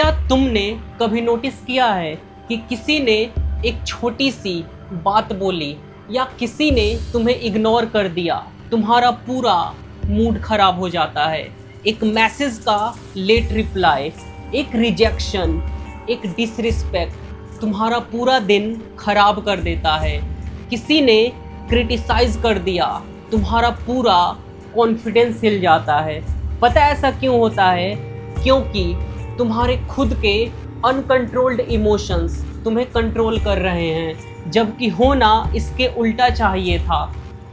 क्या तुमने कभी नोटिस किया है कि किसी ने एक छोटी सी बात बोली या किसी ने तुम्हें इग्नोर कर दिया, तुम्हारा पूरा मूड खराब हो जाता है। एक मैसेज का लेट रिप्लाई, एक रिजेक्शन, एक डिसरिस्पेक्ट तुम्हारा पूरा दिन खराब कर देता है। किसी ने क्रिटिसाइज कर दिया, तुम्हारा पूरा कॉन्फिडेंस हिल जाता है। पता है ऐसा क्यों होता है? क्योंकि तुम्हारे खुद के अनकंट्रोल्ड इमोशंस तुम्हें कंट्रोल कर रहे हैं, जबकि होना इसके उल्टा चाहिए था।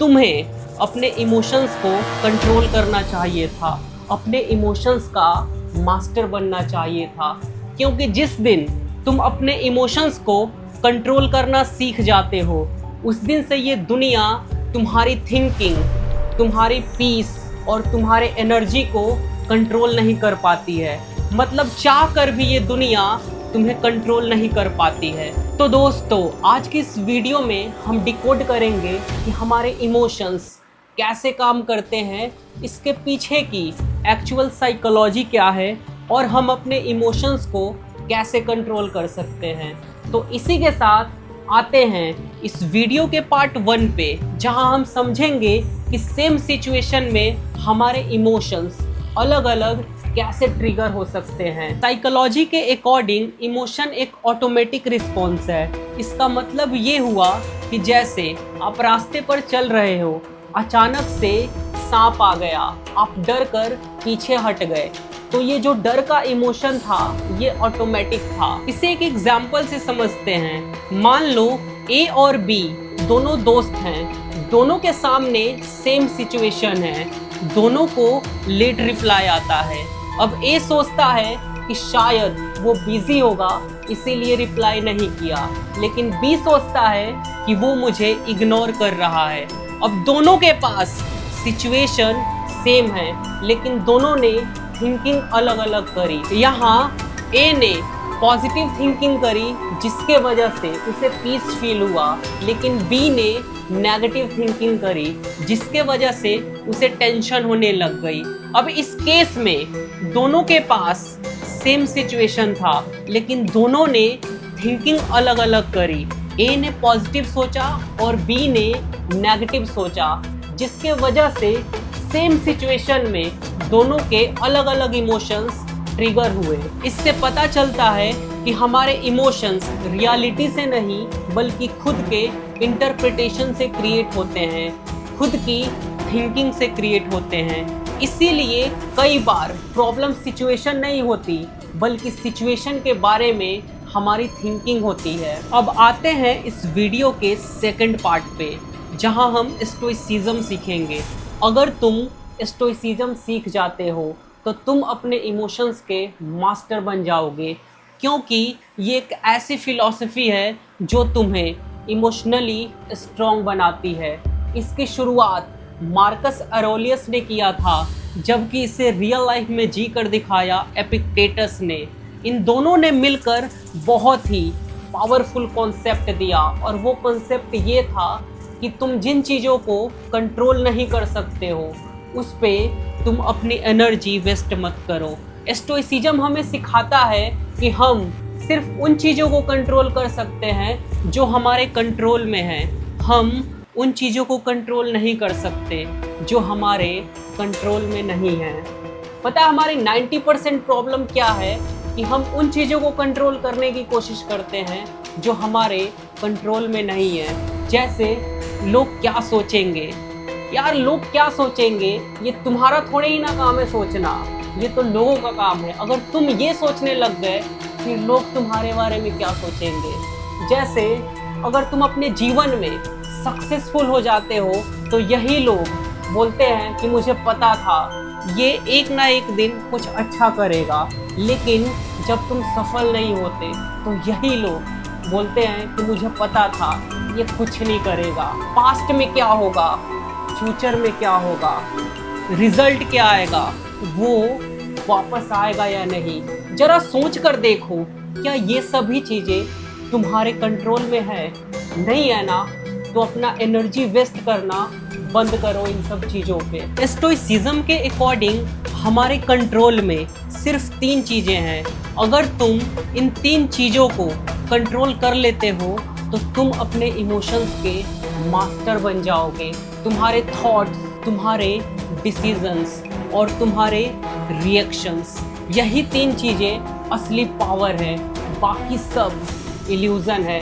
तुम्हें अपने इमोशंस को कंट्रोल करना चाहिए था, अपने इमोशंस का मास्टर बनना चाहिए था। क्योंकि जिस दिन तुम अपने इमोशंस को कंट्रोल करना सीख जाते हो, उस दिन से ये दुनिया तुम्हारी थिंकिंग, तुम्हारी पीस और तुम्हारे एनर्जी को कंट्रोल नहीं कर पाती है। मतलब चाह कर भी ये दुनिया तुम्हें कंट्रोल नहीं कर पाती है। तो दोस्तों, आज की इस वीडियो में हम डिकोड करेंगे कि हमारे इमोशंस कैसे काम करते हैं, इसके पीछे की एक्चुअल साइकोलॉजी क्या है और हम अपने इमोशंस को कैसे कंट्रोल कर सकते हैं। तो इसी के साथ आते हैं इस वीडियो के पार्ट 1 पे, जहां हम समझेंगे कि सेम सिचुएशन में हमारे इमोशंस अलग अलग कैसे ट्रिगर हो सकते हैं। साइकोलॉजी के अकॉर्डिंग इमोशन एक ऑटोमेटिक रिस्पॉन्स है। इसका मतलब ये हुआ कि जैसे आप रास्ते पर चल रहे हो, अचानक से सांप आ गया, आप डर कर पीछे हट गए, तो ये जो डर का इमोशन था ये ऑटोमेटिक था। इसे एक एग्जाम्पल से समझते हैं। मान लो ए और बी दोनों दोस्त हैं, दोनों के सामने सेम सिचुएशन है, दोनों को लेट रिप्लाई आता है। अब ए सोचता है कि शायद वो बिजी होगा इसीलिए रिप्लाई नहीं किया, लेकिन बी सोचता है कि वो मुझे इग्नोर कर रहा है। अब दोनों के पास सिचुएशन सेम है, लेकिन दोनों ने थिंकिंग अलग अलग करी। यहाँ ए ने पॉजिटिव थिंकिंग करी जिसके वजह से उसे पीस फील हुआ, लेकिन बी ने नेगेटिव थिंकिंग करी जिसके वजह से उसे टेंशन होने लग गई। अब इस केस में दोनों के पास सेम सिचुएशन था, लेकिन दोनों ने थिंकिंग अलग अलग करी। ए ने पॉजिटिव सोचा और बी ने नेगेटिव सोचा, जिसके वजह से सेम सिचुएशन में दोनों के अलग अलग इमोशंस ट्रिगर हुए। इससे पता चलता है कि हमारे इमोशंस रियलिटी से नहीं बल्कि खुद के इंटरप्रिटेशन से क्रिएट होते हैं, खुद की थिंकिंग से क्रिएट होते हैं। इसीलिए कई बार प्रॉब्लम सिचुएशन नहीं होती बल्कि सिचुएशन के बारे में हमारी थिंकिंग होती है। अब आते हैं इस वीडियो के सेकंड पार्ट पे, जहां हम स्टोइसिज्म सीखेंगे। अगर तुम स्टोइसिज्म सीख जाते हो तो तुम अपने इमोशंस के मास्टर बन जाओगे, क्योंकि ये एक ऐसी फिलॉसफी है जो तुम्हें इमोशनली स्ट्रॉन्ग बनाती है। इसकी शुरुआत मार्कस एरोलियस ने किया था, जबकि इसे रियल लाइफ में जी कर दिखाया एपिक्टेटस ने। इन दोनों ने मिलकर बहुत ही पावरफुल कॉन्सेप्ट दिया, और वो कॉन्सेप्ट ये था कि तुम जिन चीज़ों को कंट्रोल नहीं कर सकते हो उस पे तुम अपनी एनर्जी वेस्ट मत करो। स्टोइसिज्म हमें सिखाता है कि हम सिर्फ उन चीज़ों को कंट्रोल कर सकते हैं जो हमारे कंट्रोल में है। हम उन चीज़ों को कंट्रोल नहीं कर सकते जो हमारे कंट्रोल में नहीं है। पता है हमारी 90% प्रॉब्लम क्या है? कि हम उन चीज़ों को कंट्रोल करने की कोशिश करते हैं जो हमारे कंट्रोल में नहीं है। जैसे लोग क्या सोचेंगे। यार, लोग क्या सोचेंगे ये तुम्हारा थोड़े ही ना काम है सोचना, ये तो लोगों का काम है। अगर तुम ये सोचने लग गए कि लोग तुम्हारे बारे में क्या सोचेंगे, जैसे अगर तुम अपने जीवन में सक्सेसफुल हो जाते हो तो यही लोग बोलते हैं कि मुझे पता था ये एक ना एक दिन कुछ अच्छा करेगा, लेकिन जब तुम सफल नहीं होते तो यही लोग बोलते हैं कि मुझे पता था ये कुछ नहीं करेगा। पास्ट में क्या होगा, फ्यूचर में क्या होगा, रिजल्ट क्या आएगा, वो वापस आएगा या नहीं। जरा सोच कर देखो, क्या ये सभी चीज़ें तुम्हारे कंट्रोल में है? नहीं है ना? तो अपना एनर्जी वेस्ट करना बंद करो इन सब चीज़ों पे। स्टोइसिज्म के अकॉर्डिंग हमारे कंट्रोल में सिर्फ 3 चीज़ें हैं। अगर तुम इन 3 चीज़ों को कंट्रोल कर लेते हो तो तुम अपने इमोशंस के मास्टर बन जाओगे। तुम्हारे थॉट्स, तुम्हारे डिसीजंस और तुम्हारे रिएक्शंस, यही 3 चीज़ें असली पावर है, बाकी सब इल्यूज़न है।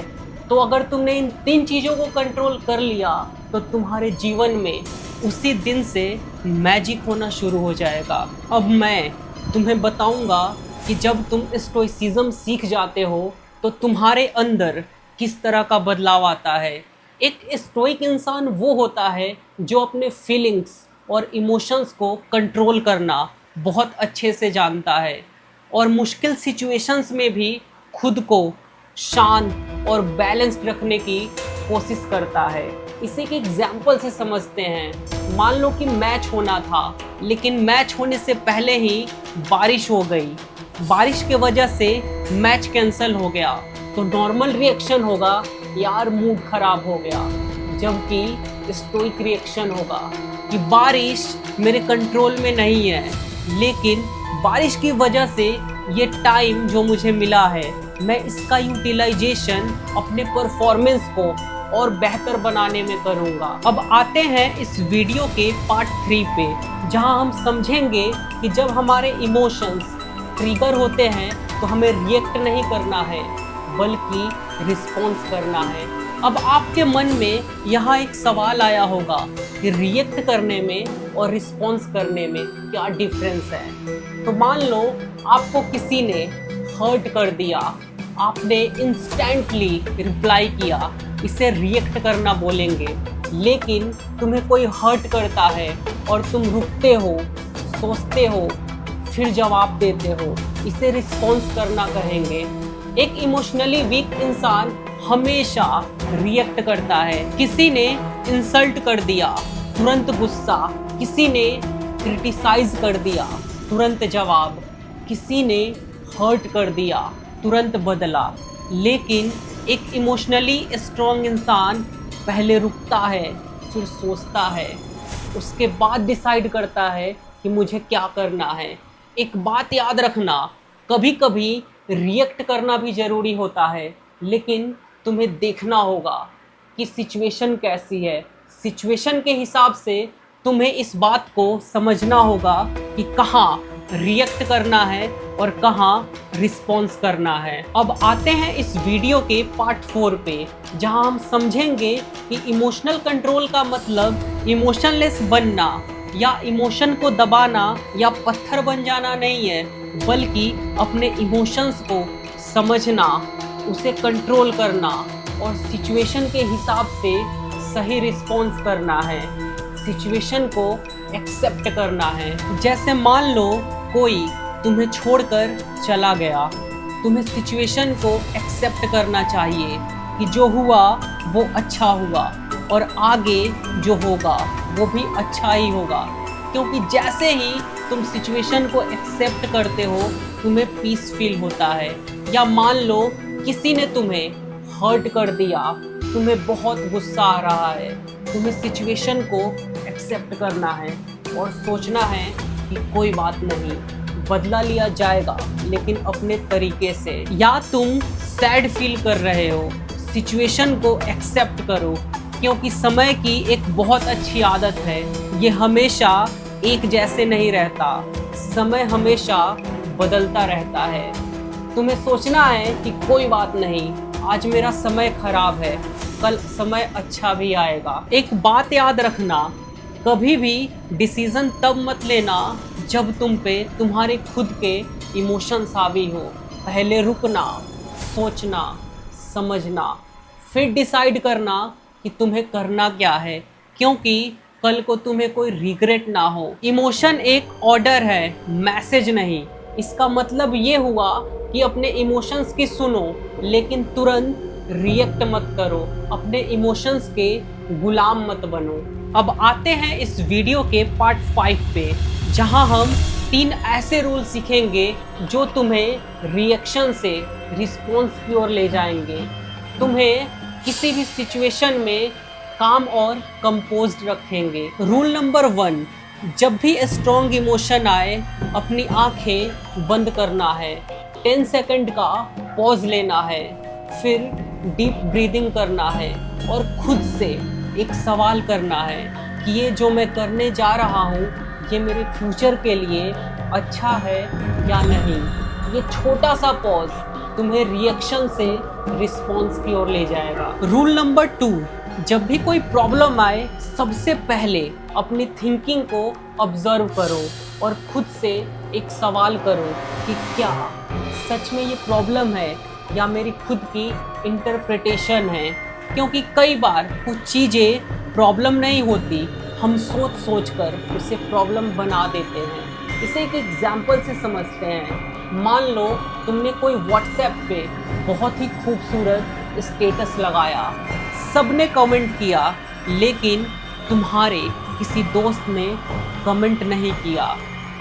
तो अगर तुमने इन 3 चीज़ों को कंट्रोल कर लिया तो तुम्हारे जीवन में उसी दिन से मैजिक होना शुरू हो जाएगा। अब मैं तुम्हें बताऊंगा कि जब तुम स्टोइसिज्म सीख जाते हो तो तुम्हारे अंदर किस तरह का बदलाव आता है। एक स्टोइक इंसान वो होता है जो अपने फीलिंग्स और इमोशंस को कंट्रोल करना बहुत अच्छे से जानता है और मुश्किल सिचुएशंस में भी खुद को शांत और बैलेंस्ड रखने की कोशिश करता है। इसे एक एग्जाम्पल से समझते हैं। मान लो कि मैच होना था, लेकिन मैच होने से पहले ही बारिश हो गई। बारिश के वजह से मैच कैंसिल हो गया तो नॉर्मल रिएक्शन होगा यार मूड खराब हो गया, जबकि स्टोइक रिएक्शन होगा कि बारिश मेरे कंट्रोल में नहीं है, लेकिन बारिश की वजह से ये टाइम जो मुझे मिला है मैं इसका यूटिलाइजेशन अपने परफॉर्मेंस को और बेहतर बनाने में करूँगा। अब आते हैं इस वीडियो के पार्ट 3 पे, जहाँ हम समझेंगे कि जब हमारे इमोशंस ट्रिगर होते हैं तो हमें रिएक्ट नहीं करना है बल्कि रिस्पॉन्स करना है। अब आपके मन में यहाँ एक सवाल आया होगा कि रिएक्ट करने में और रिस्पॉन्स करने में क्या डिफरेंस है। तो मान लो आपको किसी ने हर्ट कर दिया, आपने इंस्टेंटली रिप्लाई किया, इसे रिएक्ट करना बोलेंगे। लेकिन तुम्हें कोई हर्ट करता है और तुम रुकते हो, सोचते हो, फिर जवाब देते हो, इसे रिस्पॉन्स करना कहेंगे। एक इमोशनली वीक इंसान हमेशा रिएक्ट करता है। किसी ने इंसल्ट कर दिया, तुरंत गुस्सा। किसी ने क्रिटिसाइज कर दिया, तुरंत जवाब। किसी ने हर्ट कर दिया, तुरंत बदला। लेकिन एक इमोशनली स्ट्रॉन्ग इंसान पहले रुकता है, फिर सोचता है, उसके बाद डिसाइड करता है कि मुझे क्या करना है। एक बात याद रखना, कभी कभी रिएक्ट करना भी ज़रूरी होता है, लेकिन तुम्हें देखना होगा कि सिचुएशन कैसी है। सिचुएशन के हिसाब से तुम्हें इस बात को समझना होगा कि कहाँ रिएक्ट करना है और कहाँ रिस्पॉन्स करना है। अब आते हैं इस वीडियो के पार्ट 4 पे, जहाँ हम समझेंगे कि इमोशनल कंट्रोल का मतलब इमोशनलेस बनना या इमोशन को दबाना या पत्थर बन जाना नहीं है, बल्कि अपने इमोशंस को समझना, उसे कंट्रोल करना और सिचुएशन के हिसाब से सही रिस्पॉन्स करना है। सिचुएशन को एक्सेप्ट करना है। जैसे मान लो कोई तुम्हें छोड़कर चला गया, तुम्हें सिचुएशन को एक्सेप्ट करना चाहिए कि जो हुआ वो अच्छा हुआ और आगे जो होगा वो भी अच्छा ही होगा, क्योंकि जैसे ही तुम सिचुएशन को एक्सेप्ट करते हो तुम्हें पीस फील होता है। या मान लो किसी ने तुम्हें हर्ट कर दिया, तुम्हें बहुत गुस्सा आ रहा है, तुम्हें सिचुएशन को एक्सेप्ट करना है और सोचना है कि कोई बात नहीं, बदला लिया जाएगा लेकिन अपने तरीके से। या तुम सैड फील कर रहे हो, सिचुएशन को एक्सेप्ट करो, क्योंकि समय की एक बहुत अच्छी आदत है, ये हमेशा एक जैसे नहीं रहता, समय हमेशा बदलता रहता है। तुम्हें सोचना है कि कोई बात नहीं, आज मेरा समय खराब है, कल समय अच्छा भी आएगा। एक बात याद रखना, कभी भी डिसीजन तब मत लेना जब तुम पे तुम्हारे खुद के इमोशंस हावी हो। पहले रुकना, सोचना, समझना, फिर डिसाइड करना कि तुम्हें करना क्या है, क्योंकि कल को तुम्हें कोई रिग्रेट ना हो। इमोशन एक ऑर्डर है, मैसेज नहीं। इसका मतलब ये हुआ कि अपने इमोशंस की सुनो, लेकिन तुरंत रिएक्ट मत करो, अपने इमोशंस के गुलाम मत बनो। अब आते हैं इस वीडियो के पार्ट 5 पे, जहां हम 3 ऐसे रूल सीखेंगे जो तुम्हें रिएक्शन से रिस्पॉन्स की ओर ले जाएंगे, तुम्हें किसी भी सिचुएशन में काम और कंपोज्ड रखेंगे। रूल नंबर 1, जब भी स्ट्रॉन्ग इमोशन आए अपनी आंखें बंद करना है 10 सेकंड का पॉज लेना है, फिर डीप ब्रीदिंग करना है और खुद से एक सवाल करना है कि ये जो मैं करने जा रहा हूँ ये मेरे फ्यूचर के लिए अच्छा है या नहीं। ये छोटा सा पॉज तुम्हें रिएक्शन से रिस्पॉन्स की ओर ले जाएगा। रूल नंबर 2, जब भी कोई प्रॉब्लम आए सबसे पहले अपनी थिंकिंग को ऑब्जर्व करो और खुद से एक सवाल करो कि क्या सच में ये प्रॉब्लम है या मेरी खुद की इंटरप्रिटेशन है। क्योंकि कई बार कुछ चीज़ें प्रॉब्लम नहीं होती, हम सोच सोच कर उसे प्रॉब्लम बना देते हैं। इसे एक एग्जाम्पल से समझते हैं। मान लो तुमने कोई व्हाट्सएप पे बहुत ही खूबसूरत स्टेटस लगाया, सबने कमेंट किया, लेकिन तुम्हारे किसी दोस्त ने कमेंट नहीं किया।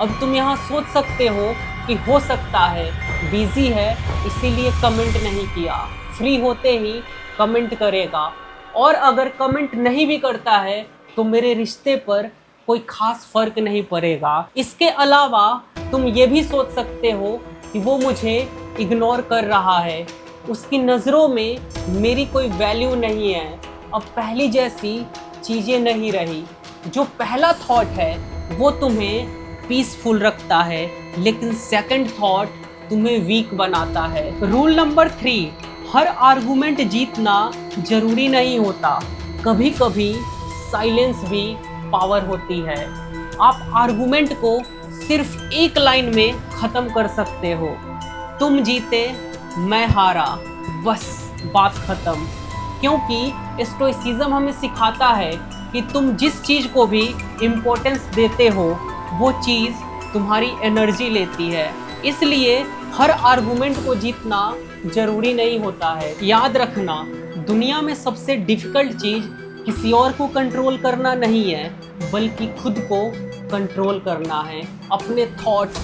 अब तुम यहाँ सोच सकते हो कि हो सकता है बिजी है इसीलिए कमेंट नहीं किया, फ्री होते ही कमेंट करेगा, और अगर कमेंट नहीं भी करता है तो मेरे रिश्ते पर कोई खास फर्क नहीं पड़ेगा। इसके अलावा तुम ये भी सोच सकते हो कि वो मुझे इग्नोर कर रहा है, उसकी नज़रों में मेरी कोई वैल्यू नहीं है, अब पहली जैसी चीज़ें नहीं रही। जो पहला थॉट है वो तुम्हें पीसफुल रखता है, लेकिन सेकंड थॉट तुम्हें वीक बनाता है। रूल नंबर 3, हर आर्गुमेंट जीतना जरूरी नहीं होता, कभी कभी साइलेंस भी पावर होती है। आप आर्गुमेंट को सिर्फ एक लाइन में ख़त्म कर सकते हो, तुम जीते मैं हारा, बस बात ख़त्म। क्योंकि स्टोइसिज्म हमें सिखाता है कि तुम जिस चीज़ को भी इम्पोर्टेंस देते हो वो चीज़ तुम्हारी एनर्जी लेती है, इसलिए हर आर्गुमेंट को जीतना जरूरी नहीं होता है। याद रखना, दुनिया में सबसे डिफ़िकल्ट चीज़ किसी और को कंट्रोल करना नहीं है, बल्कि खुद को कंट्रोल करना है, अपने थॉट्स,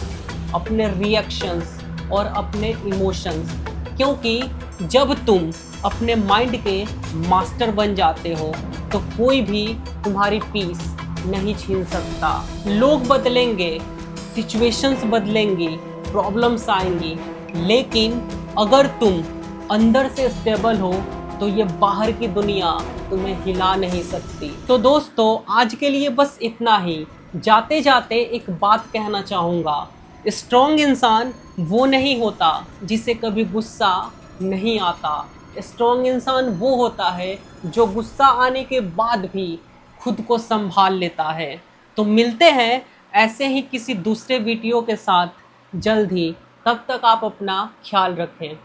अपने रिएक्शंस और अपने इमोशंस। क्योंकि जब तुम अपने माइंड के मास्टर बन जाते हो तो कोई भी तुम्हारी पीस नहीं छीन सकता। लोग बदलेंगे, सिचुएशंस बदलेंगी, प्रॉब्लम्स आएंगी, लेकिन अगर तुम अंदर से स्टेबल हो तो ये बाहर की दुनिया तुम्हें हिला नहीं सकती। तो दोस्तों, आज के लिए बस इतना ही। जाते जाते एक बात कहना चाहूँगा, स्ट्रॉन्ग इंसान वो नहीं होता जिसे कभी गुस्सा नहीं आता। स्ट्रॉन्ग इंसान वो होता है जो गुस्सा आने के बाद भी खुद को संभाल लेता है। तो मिलते हैं ऐसे ही किसी दूसरे वीडियो के साथ जल्द ही, तब तक आप अपना ख्याल रखें।